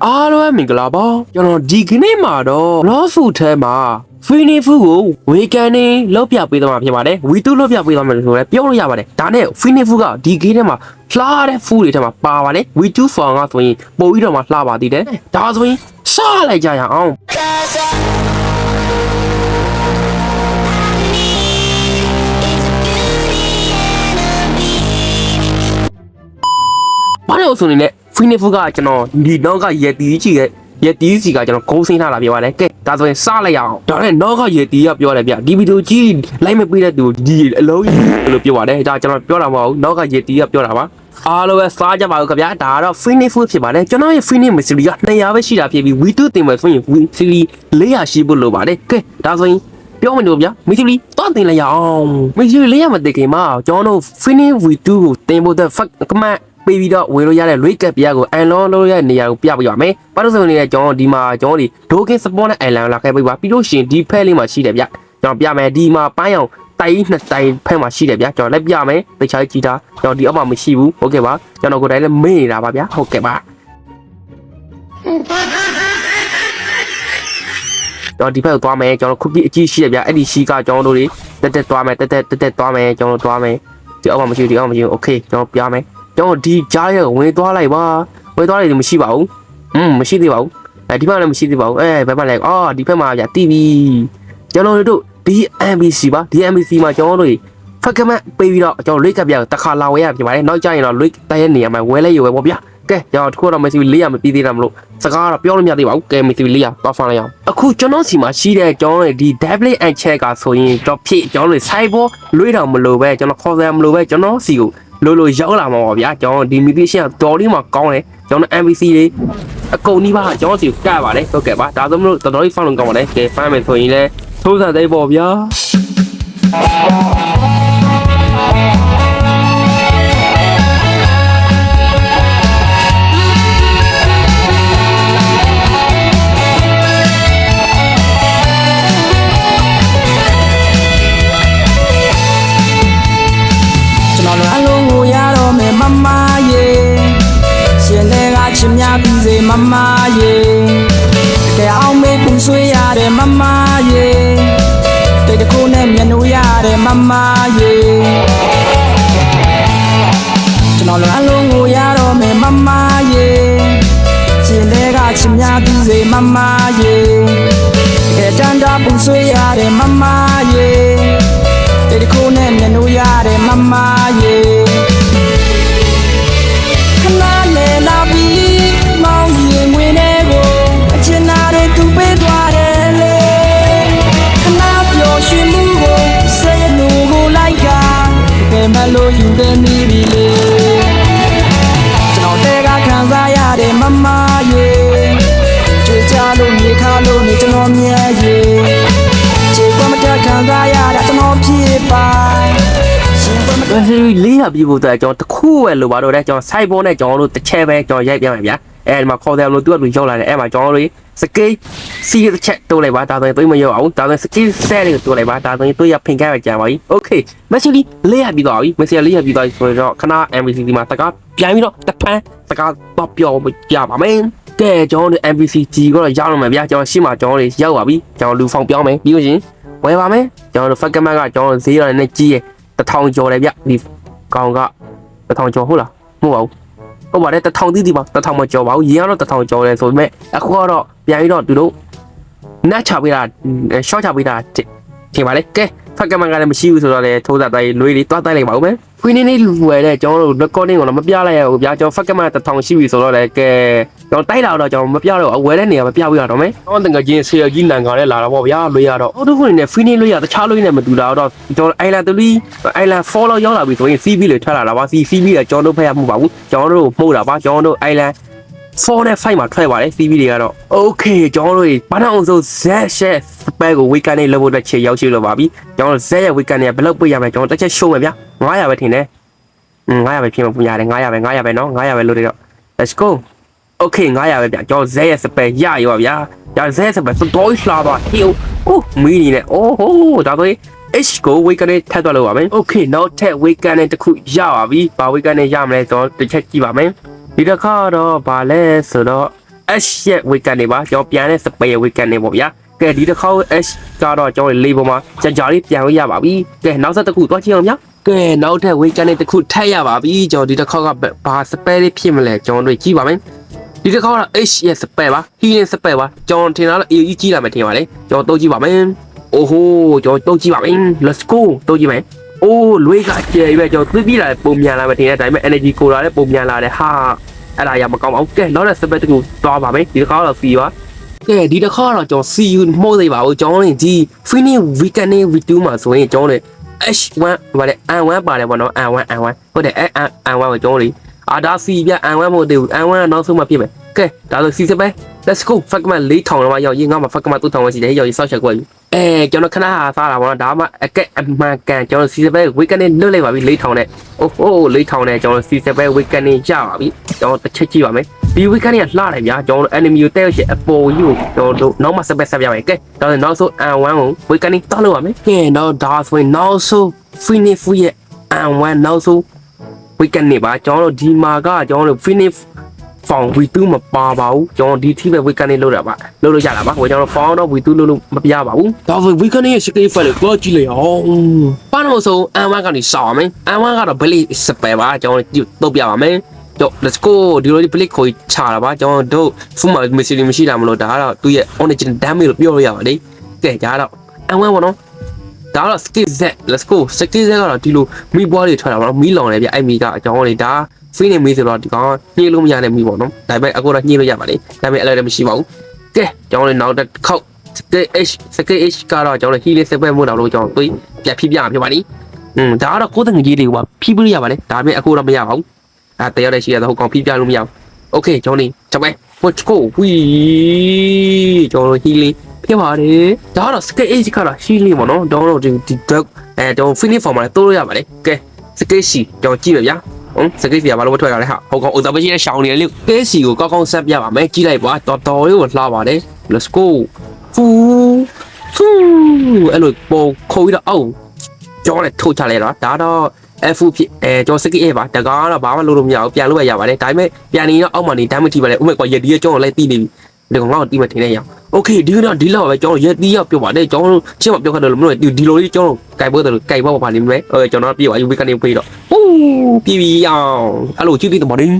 အားလုံးမင်္ဂလာပါကျွန်တော်ဒီကနေ့မှာတော့လော့ဖူထဲမှာဖီနီဖူကိုဝေကန်နေလောက်ပြပေးသွားမှာဖြစ်ပါတယ်ဝီတူလောက်ပြပေးသွားမယ်ဆိုတော့ပြောလို့ရပါတယ်ဒါနဲ့ဖီနီဖူကဒီဂိမ်းထဲမှာလှတဲ့ဖူတွေထဲမှာပါပါတယ်ဝီတူဖောင်ကဆိုရင်ပို့ပြီးတော့မှလှပါသေးတယ်ဒါဆိုရင်စလိုက်ကြရအောင်ဘာလို့ဆိုနေလဲဖီနီဖူကကျွန်တော်ဒီနောက်ကရတီးကြီးရဲ့ရတီးစီကကျွန်တော်ဂုံးစိမ့်ထားတာပြောပါတယ်ကဲဒါဆိုရင်စလိုက်ရအောင်ဒါနဲ့နောက်ကရတီးကပြောတယ်ဗျဒီဗီဒီယိုကြီးလိုက်မပေးတဲ့သူဒီအလုံးကြီးလို့ပြောပါတယ်ဒါကျွန်တော်ပြောတာမဟုတ်ဘူးနောက်ကရတီးကပြောတာပါအားလုံးပဲစားကြပါဦးခင်ဗျာဒါကတော့ Finish Food ဖြစ်ပါတယ်ကျွန်တော်ရဲ့ Finish Mystery က200ပဲရှိတာဖြစ်ပြီး V2 တင်မယ်ဆိုရင် Mystery 400ရှိဖို့လိုပါတယ်ကဲဒါဆိုရင်ပြောမယ်လို့ဗျာ Mystery တော့တင်လိုက်ရအောင် Mystery 400မတင်ခင်မှာကျွန်တော်တို့ Finish V2 ကိုတင်ဖို့တဲ့ commandပေးပြီးတော့ဝယ်လို့ရတဲ့ Raid Cap ပြားကို unlock လုပ်ရတဲ့နေရာကိုပြပေးပါမယ်။ဘာလို့ဆိုနေလဲကျွန်တော်ဒီမှာကျွန်တော်ဒီ Dogen Support နဲ့ Island လာခဲ့ပေးပါပြီးလို့ရှိရင်ဒီဖက်လေးမှာရှိတယ်ဗျ။ကျွန်တော်ပြမယ်ဒီမှာပိုင်းအောင်တိုင်နှစ်တိုင်ဖက်မှာရှိတယ်ဗျ။ကျွန်တော်လည်းပြမယ်တခြားကြည့်တာကျွန်တော်ဒီအောက်မှာမရှိဘူး။ဟုတ်ကဲ့ပါ။ကျွန်တော်ကိုယ်တိုင်လည်းမေ့နေတာပါဗျ။ဟုတ်ကဲ့ပါ။ကျွန်တော်ဒီဖက်ကိုသွားမယ်ကျွန်တော်ခုပြအကြီးရှိတယ်ဗျ။အဲ့ဒီရှိကကျွန်တော်တို့တွေတက်သွားမယ်တက်သွားမယ်ကျွန်တော်သွားမယ်ဒီအောက်မှာမရှိဘူးโอเคကျွန်တော်ပြမယ်ကျွန်တော်ဒီကြားရဝင်သွားလိုက်ပါဝင်သွားလိုက်မရှိပါဘူးမရှိသေးပါဘူးဒီဘက်လည်းမရှိသေးပါဘူးဘယ်ဘက်လဲအော်ဒီဘက်မှာဗျတီဗီကျွန်တော်တို့ဒီ MBC ပါဒီ MBC မှာကျွန်တော်တို့ဖက်ကမတ်ပေးပြီးတော့ကျွန်တော် Raid Cap ပြတခါလာဝဲရဖြစ်ပါတယ်နောက်ကျရင်တော့ Raid တိုက်ရဲ့နေရာမှာဝဲလဲရွယ်ပေါ့ဗျာကဲကျွန်တော်တခုတော့ Mystery 400မပြီးသေးတာမလို့စကားတော့ပြောလို့မရသေးပါဘူးကဲ Mystery 400တော့ဖောင်းလိုက်အောင်အခုကျွန်တော်စီမှာရှိတဲ့ကျွန်တော်ဒီ Double and Check ကဆိုရင်တော့ဖြစ်ကျွန်တော်တို့ Cyber လွှဲတော်မလို့ပဲကျွန်တော်ခေါ်စရာမလို့ပဲကျွန်တော်စီကိုလိုရောက်လာမှာပါဗျာကျွန်တော်ဒီ mutation ကတော်လေးမှာကောင်းတယ်ကျွန်တော် MVC လေးအကုန်နီးပါကျွန်တော်စီကိုကပါတယ်ဟုတ်ကဲ့ပါဒါဆိုမလို့တော်တော်လေးဖောင်းလုံးကောင်းပါတယ်ကဲဖမ်းမယ်ဆိုရင်လည်းထိုးစားသေးပေါ့ဗျာမမရေကဲအောင်မေးပူဆွေးရတဲ့မမရေတိတ်တခုနဲ့မျက်နှာရတဲ့မမရေကျွန်တော်လည်းအလုံးကိုရတော့မယ်မမရေရှင်တွေကချင်များသူစေမမရေကဲတန်တာပူဆွေးရတဲ့မမရေတိတ်တခုနဲ့မျက်နှာရတဲ့မမရေခဏနဲ့လာပြီးမောင်ရင်ဝင်နေကိုအချင်နာတွေသူပေးသွားတယ်လေခဏပျော်ရွှင်မှုကိုစိတ်လူကိုလိုက်ကဘယ်မှလို့ယူတဲ့မိပြီလေကျွန်တော်တဲကခံစားရတဲ့မမရေကြွေချလို့မြေခါလို့နေကျွန်တော်မြဲရေခြေကွမတက်ခံစားရတာကျွန်တော်ဖြစ်ပါMystery 400ပြီးဖို့အတွက်ကျွန်တော်တခုပဲလိုပါတော့တယ်ကျွန်တော် site ပေါ်နဲ့ကျွန်တော်တို့တစ်ချက်ပဲကျွန်တော်ရိုက်ပြမယ်ဗျာအဲဒီမှာခေါ်တယ်လို့သူကလူရောက်လာတယ်အဲမှာကျွန်တော်တို့စကေးစီးတစ်ချက်တိုးလိုက်ပါဒါဆိုရင်သွေးမရောက်အောင်ဒါဆိုရင်စကေးဆဲလေးကိုတိုးလိုက်ပါဒါဆိုရင်သွေးရဖင်ခိုင်းပဲကြံပါပြီ Okay Mystery 400ပြီးသွားပြီ Mystery 400ပြီးသွားပြီဆိုတော့ခဏ MVC ဒီမှာတကားပြန်ပြီးတော့တပန်းစကားတော့ပြောပြပါမယ်ကဲကျွန်တော်တို့ MVC G ကတော့ရောက်တော့မယ်ဗျာကျွန်တော်ရှေ့မှာကျွန်တော်တို့ရောက်ပါပြီကျွန်တော်လူဖောင်ပြောင်းမယ်ပြီးလို့ရှင်ဝယ်ပါမယ်ကျွန်တော်တို့ Fat Command ကကျွန်တော်0နဲ့ကြီးရဲ့1000ကျော်တယ်ဗျဒီကောင်က1000ကျော်ဟုတ်လားမဟုတ်ပါဘူးဟုတ်ပါတယ်1000တိတိပါ1000မကျော်ပါဘူးရေကတော့1000ကျော်တယ်ဆိုပေမဲ့အခုကတော့ပြန်ပြီးတော့သူတို့နတ်ချပေးတာ short ချပေးတာထင်ပါလေကဲဖက်ကမန်ကလည်းမရှိဘူးဆိုတော့လေထိုးစားတိုင်းလွေးလေးတွားတိုက်လိုက်ပါဦးမယ်ခွေးနေနေလူဝယ်တဲ့ကျွန်တော်တို့ recording ကိုတော့မပြလိုက်ရဘူးဗျာကျွန်တော်ဖက်ကမန်1000ရှိပြီဆိုတော့လေကဲကျွန်တော်တိုက်လာတော့ကျွန်တော်မပြတော့အဝယ်တဲ့နေရာမပြဘူးရတော့မယ်ကျွန်တော်တကယ်ချင်းဆေရကြီးနန်ကလည်းလာတော့ဗောဗျာလွေးရတော့အော်တို့ခွေးနေ free နေလွေးရတခြားလွေးနေမတူတာတော့ကျွန်တော် island 3 island 4လောက်ရောက်လာပြီဆိုရင် CB လေးထွက်လာတာပါ CB ကကျွန်တော်တို့ဖက်ရမှုပါဘူးကျွန်တော်တို့မှုတာပါကျွန်တော်တို့ island 4နဲ့5မှာထွက်ပါတယ် CB တွေကတော့ Okay ကျွန်တော်တို့ဘာနာအောင်ဆို Z share spell ကို weekend လေးလုပ်ဖို့အတွက်ခြေရောက်ရှိလို့ပါပြီကျွန်တော်တို့ Z ရဲ့ weekend တွေကဘယ်လောက်ပြရမလဲကျွန်တော်တစ်ချက် show မယ်ဗျာ900ပဲထင်တယ်900ပဲဖြစ်မှာပူရတယ်900ပဲเนาะ900ပဲလို့တွေတော့ Let's go Okay 900ပဲဗျာကျွန်တော် Z ရဲ့ spell ရရောဗျာဒါ Z ရဲ့ spell တော်တော်လှပါဟေးမီးနေနဲ့ဟိုးဒါဆို H ကို weekend လေးထပ်သွားလို့ပါမယ် Okay နောက်ထပ် weekend လေးတစ်ခုရပါပြီဘာ weekend လေးရမလဲကျွန်တော်တစ်ချက်ကြည့်ပါမယ်ဒီတစ်ခါတော့ဗာလဲဆိုတော့ H ရဲ့ weekend တွေပါကျွန်တော်ပြန်တဲ့ spare ရဲ့ weekend တွေပေါ့ဗျာကဲဒီတစ်ခေါက် H ကတော့ကျွန်တော်လေးပေါ်မှာကြာကြာလေးပြန်လို့ရပါပြီကဲနောက်ဆက်တစ်ခုသွားကြည့်အောင်ဗျာကဲနောက်ထပ် weekend တွေတစ်ခုထပ်ရပါပြီကျွန်တော်ဒီတစ်ခေါက်ကဘာ spare လေးဖြစ်မလဲကျွန်တော်တို့ကြည့်ပါမယ်ဒီတစ်ခေါက်ကတော့ H ရဲ့ spare ပါ healing spare ပါကျွန်တော်ထင်တာတော့ AE ကြီးလာမယ်ထင်ပါလေကျွန်တော်တို့ကြည့်ပါမယ်အိုးဟိုးကျွန်တော်တို့ကြည့်ပါမယ် let's go တို့ကြည့်မယ်အိုးလွေးကကျဲပဲကျွန်တော်သိပြီးလာပုံမြန်လာမယ်ထင်တယ်ဒါပေမဲ့ energy ကိုလာတဲ့ပုံမြန်လာတဲ့ဟာအဲ့ဒါရမကောင်းပါဘူးကဲနောက်တဲ့ spare တစ်ခုသွားပါမယ်ဒီတစ်ခေါက်တော့ C ပါကဲဒီတစ်ခေါက်တော့ကျွန်တော် CU မှုတ်သေးပါဘူးကျွန်တော်တို့ဒီ finish weekend week 2မှာဆိုရင်ကျွန်တော်တို့ H1 ဗါလေ N1 ပါတယ်ပေါ့နော် N1 ဟုတ်တယ်N1 ကိုကျွန်တော်တို့အာဒါ C ပြ N1 မဟုတ်သေးဘူး N1 ကနောက်ဆုံးမှဖြစ်မယ်ကဲဒါဆို C စပဲ let's go fuck man 4000လောက်ရောက်ရင်ငါမှာ fuck man 2000ရှိတယ်ရောက်ရင်စောက်ချက်ကွက်ပြီကျွန်တော်ခဏဟာစားတာပေါ့နော်ဒါမှအကက်အမှန်ကန်ကျွန်တော် C စပဲ weekend လွတ်လိုက်ပါပြီ4000နဲ့အိုး4000နဲ့ကျွန်တော် C စပဲ weekend ရပါပြီကျွန်တော်တစ်ချက်ကြည့်ပါမယ်ဒီ weekend ကလှတယ်ဗျာကျွန်တော် enemy ကိုတက်ရောက်ချက်အပေါ်ကြီးကိုကျွန်တော်တို့နောက်မှဆက်ပြရမယ်ကဲဒါဆိုနောက်ဆုံး N1 ကို weekend တောက်လို့ပါမယ်ကဲတော့ဒါဆိုရင်နောက်ဆုံး finish ရဲ့ N1 နောက်ဆုံး weekend နေပါကျွန်တော်တို့ဒီမှာကကျွန်တော်တို့ finish found V2 မပါပါဘူးကျွန်တော်ဒီ ठी ပဲ weekend နေလို့ရပါလို့ရတာပါဟိုကျွန်တော် found တော့ V2 လို့မပြပါဘူးဒါဆို weekend ရဲ့ scale file ကိုကြည့်လိုက်အောင်ဘာလို့ဆို N1 ကနေစောင်းမယ် N1 ကတော့ blade spare ပါကျွန်တော်တုတ်ပြပါမယ်တော့ let's go ဒီလို blade ကိုချတာပါကျွန်တော်တို့ full missile မရှိတာမလို့ဒါကတော့သူ့ရဲ့ original damage လို့ပြောလို့ရပါတယ်ကဲဒါတော့ N1 ပေါ့နော်ဒါတော့ skill z let's go skill z ကတော့ဒီလိုမိပွားတွေထွက်တာပါတော့မီးလောင်တယ်ဗျအဲ့မီးကအကြောင်းလေးဒါ finish မီးဆိုတော့ဒီကောင်ညှိလို့မရတဲ့မီးပေါ့နော်ဒါပေမဲ့အခုတော့ညှိလို့ရပါတယ်ဒါပေမဲ့အဲ့လိုလည်းမရှိပါဘူးကဲကျွန်တော်လည်းနောက်တစ်ခေါက် skill h ကတော့ကျွန်တော်လည်း healing စပယ်မို့တော့လို့ကျွန်တော်တွေးပြဖြစ်ပြမှာဖြစ်ပါလိဒါကတော့ကိုယ်တငကြီးတွေကဖြီးပြလို့ရပါတယ်ဒါပေမဲ့အခုတော့မရပါဘူးတရားတဲ့ရှိရတော့ဟိုကောင်ဖြီးပြလို့မရဘူး okay ကျွန်တော်နေချက်ပဲ let's go ဝီကျွန်တော် healing ဖြစ်ပါတယ်ဒါကတော့ skill h ကတော့ healing ပေါ့နော်ကျွန်တော်တို့ဒီ dog ကျွန်တော် finish form မှာတိုးလို့ရပါတယ်ကဲ skill c ကျွန်တော်ကြည့်မယ်ဗျာစကိတ်စီကဘာလို့မထွက်ရလဲဟာဟိုကောင်ဥစားပရှိတဲ့ရှောင်းနေလေကဲစီကိုကောက်ကောက်ဆက်ပြပါမယ်ကြည့်လိုက်ပါတော်လေးကိုလှပါတယ် let's go ဖူးအဲ့လိုပေါ်ခိုးရအောင်ကျောင်းနဲ့ထုတ်ချလိုက်တော့ဒါတော့ F ဖြစ်ကျောင်းစကိတ်ပါတကားတော့ဘာမှလုပ်လို့မရဘူးပြန်လို့ရပါတယ်ဒါပေမဲ့ပြန်နေတော့အောက်မှာနေ damage ထိပါလေဥမဲ့ကွာရဒီရဲ့ကျောင်းကိုလိုက်တီးနေပြီဒီကောင်ကတော့တီးမထင်နဲ့ရအောင် okay ဒီကတော့ဒီလောက်ပဲကျောင်းရတီးရောက်ပြောပါတယ်ကျောင်းချင်းမပြောခက်တယ်လို့မလို့ဒီလိုလေးကျောင်းကိုကြိုက်ပွဲတယ်လို့ကြိုက်ပေါ့ပါနေမယ်ကျွန်တော်ပြေးပါယူဝေးကနေပြေးတော့ပြေးပြီးအောင်အဲ့လိုကြည့်ပြီးတော့မရင်း